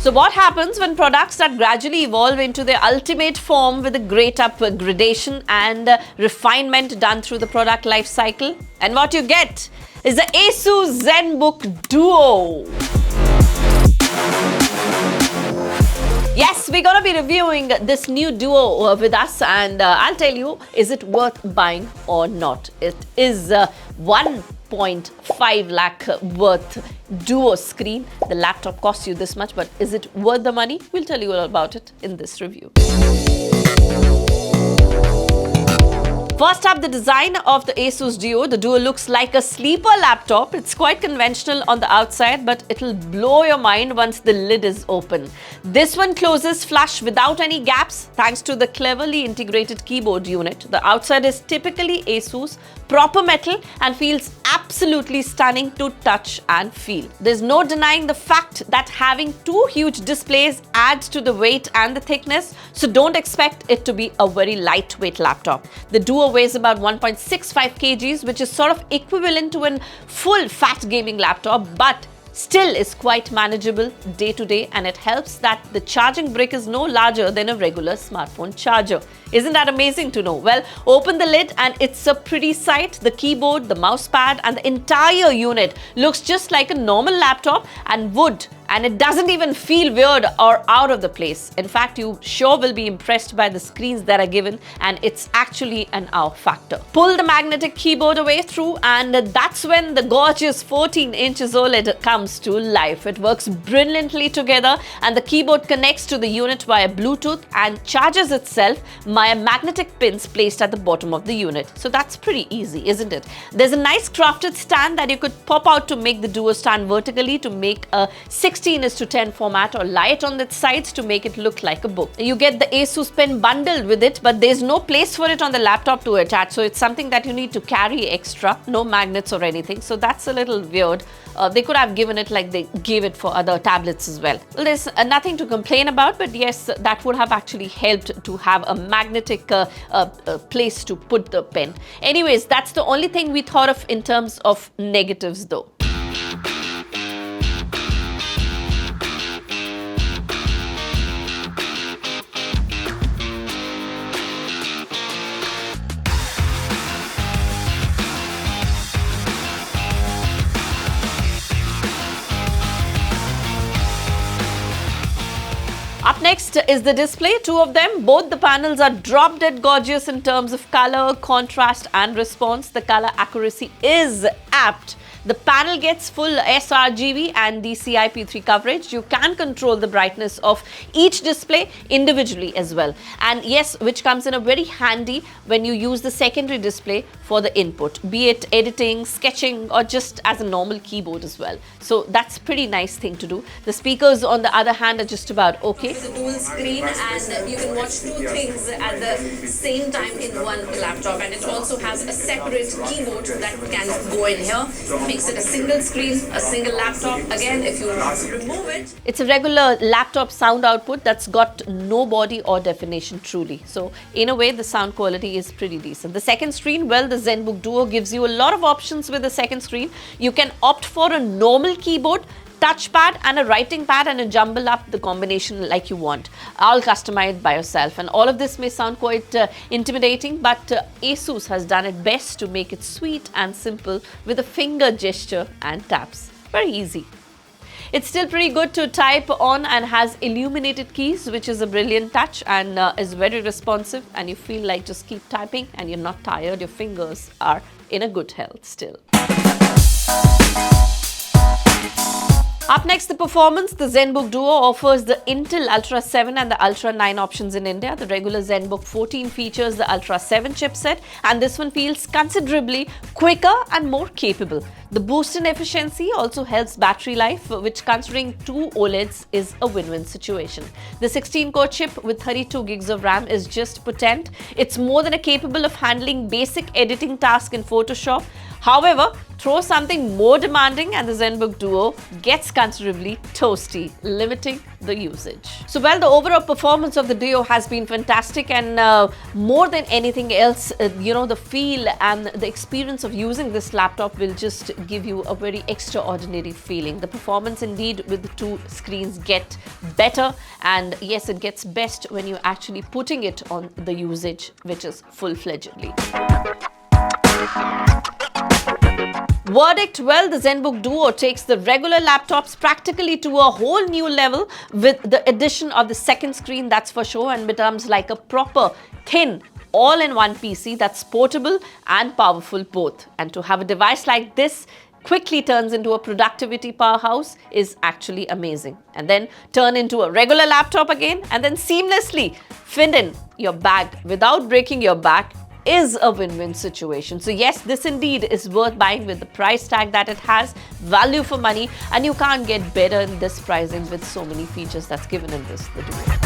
So what happens when products that gradually evolve into their ultimate form with a great upgradation and refinement done through the product life cycle? And what you get is the Asus ZenBook DUO. Yes, we're going to be reviewing this new Duo with us, and I'll tell you, is it worth buying or not? It is 1.5 lakh worth Duo screen. The laptop costs you this much, but is it worth the money? We'll tell you all about it in this review. First up, the design of the Asus Duo. The Duo looks like a sleeper laptop. It's quite conventional on the outside, but it'll blow your mind once the lid is open. This one closes flush without any gaps thanks to the cleverly integrated keyboard unit. The outside is typically Asus, proper metal, and feels absolutely stunning to touch and feel. There's no denying the fact that having two huge displays adds to the weight and the thickness, so don't expect it to be a very lightweight laptop. The Duo weighs about 1.65 kgs, which is sort of equivalent to a full fat gaming laptop, but still is quite manageable day to day, and it helps that the charging brick is no larger than a regular smartphone charger. Isn't that amazing to know? Well, open the lid and it's a pretty sight. The keyboard, the mouse pad and the entire unit looks just like a normal laptop and would, and it doesn't even feel weird or out of the place. In fact, you sure will be impressed by the screens that are given, and it's actually an wow factor. Pull the magnetic keyboard away through, and that's when the gorgeous 14 inches OLED comes to life. It works brilliantly together, and the keyboard connects to the unit via Bluetooth and charges itself via magnetic pins placed at the bottom of the unit. So that's pretty easy, isn't it? There's a nice crafted stand that you could pop out to make the Duo stand vertically to make a 16:10 format, or light on its sides to make it look like a book. You get the Asus pen bundled with it, but there's no place for it on the laptop to attach, so it's something that you need to carry extra. No magnets or anything, so that's a little weird. They could have given it like they gave it for other tablets as well. There's nothing to complain about, but yes, that would have actually helped to have a magnetic place to put the pen. Anyways, that's the only thing we thought of in terms of negatives though. Up next is the display, two of them. Both the panels are drop dead gorgeous in terms of color, contrast and response. The color accuracy is apt. The panel gets full sRGB and DCI-P3 coverage. You can control the brightness of each display individually as well. And yes, which comes in a very handy when you use the secondary display for the input, be it editing, sketching, or just as a normal keyboard as well. So that's a pretty nice thing to do. The speakers, on the other hand, are just about okay. It's a dual screen, and you can watch two things at the same time in one laptop. And it also has a separate keyboard that can go in here. Makes it a single screen, a single laptop. Again, if you remove it, it's a regular laptop sound output that's got no body or definition truly. So in a way, the sound quality is pretty decent. The second screen, well, the ZenBook Duo gives you a lot of options with the second screen. You can opt for a normal keyboard, touchpad and a writing pad, and jumble up the combination like you want. All customized by yourself, and all of this may sound quite intimidating, but Asus has done it best to make it sweet and simple with a finger gesture and taps. Very easy. It's still pretty good to type on and has illuminated keys, which is a brilliant touch, and is very responsive, and you feel like just keep typing and you're not tired. Your fingers are in a good health still. Up next, the performance. The ZenBook Duo offers the Intel Ultra 7 and the Ultra 9 options in India. The regular ZenBook 14 features the Ultra 7 chipset, and this one feels considerably quicker and more capable. The boost in efficiency also helps battery life, which considering two OLEDs is a win-win situation. The 16-core chip with 32 gigs of RAM is just potent. It's more than capable of handling basic editing tasks in Photoshop. However, throw something more demanding and the ZenBook Duo gets considerably toasty, limiting the usage. So while the overall performance of the Duo has been fantastic, and more than anything else, the feel and the experience of using this laptop will just give you a very extraordinary feeling. The performance indeed with the two screens get better, and yes, it gets best when you're actually putting it on the usage, which is full-fledgedly. Verdict: well, the ZenBook Duo takes the regular laptops practically to a whole new level with the addition of the second screen, that's for sure, and becomes like a proper, thin, all-in-one PC that's portable and powerful both. And to have a device like this quickly turns into a productivity powerhouse is actually amazing. And then turn into a regular laptop again, and then seamlessly fit in your bag without breaking your back is a win-win situation. So yes, this indeed is worth buying with the price tag that it has, value for money, and you can't get better in this pricing with so many features that's given in this, the Duo.